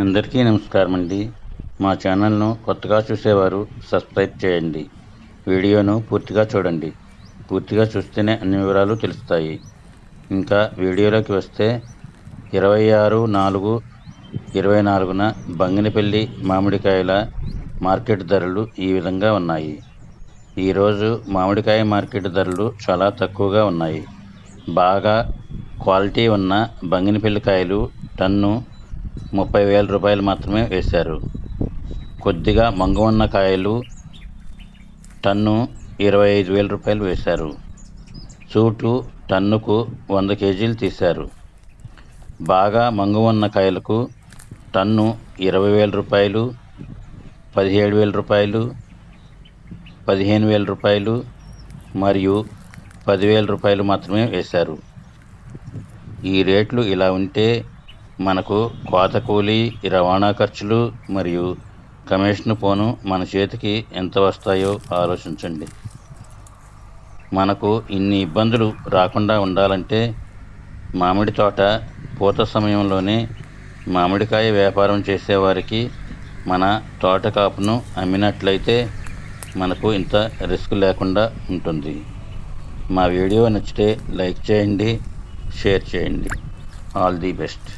అందరికీ నమస్కారం అండి. మా ఛానల్ను కొత్తగా చూసేవారు సబ్స్క్రైబ్ చేయండి. వీడియోను పూర్తిగా చూడండి. పూర్తిగా చూస్తేనే అన్ని వివరాలు తెలుస్తాయి. ఇంకా వీడియోలోకి వస్తే 26/4/24న బంగినపల్లి మామిడికాయల మార్కెట్ ధరలు ఈ విధంగా ఉన్నాయి. ఈరోజు మామిడికాయ మార్కెట్ ధరలు చాలా తక్కువగా ఉన్నాయి. బాగా క్వాలిటీ ఉన్న బంగినపల్లి కాయలు టన్ను 30,000 రూపాయలు మాత్రమే వేశారు. కొద్దిగా మంగు ఉన్న కాయలు టన్ను 25,000 రూపాయలు వేశారు. సూటు టన్నుకు 100 కేజీలు తీశారు. బాగా మంగు ఉన్న కాయలకు టన్ను 20,000 రూపాయలు, 17,000 రూపాయలు, 15,000 రూపాయలు మరియు 10,000 రూపాయలు మాత్రమే వేశారు. ఈ రేట్లు ఇలా ఉంటే మనకు కోత కూలి, రవాణా ఖర్చులు మరియు కమిషన్ పోను మన చేతికి ఎంత వస్తాయో ఆలోచించండి. మనకు ఇన్ని ఇబ్బందులు రాకుండా ఉండాలంటే మామిడి తోట పూత సమయంలోనే మామిడికాయ వ్యాపారం చేసేవారికి మన తోట కాపును అమ్మినట్లయితే మనకు ఇంత రిస్క్ లేకుండా ఉంటుంది. మా వీడియో నచ్చితే లైక్ చేయండి, షేర్ చేయండి. All the best.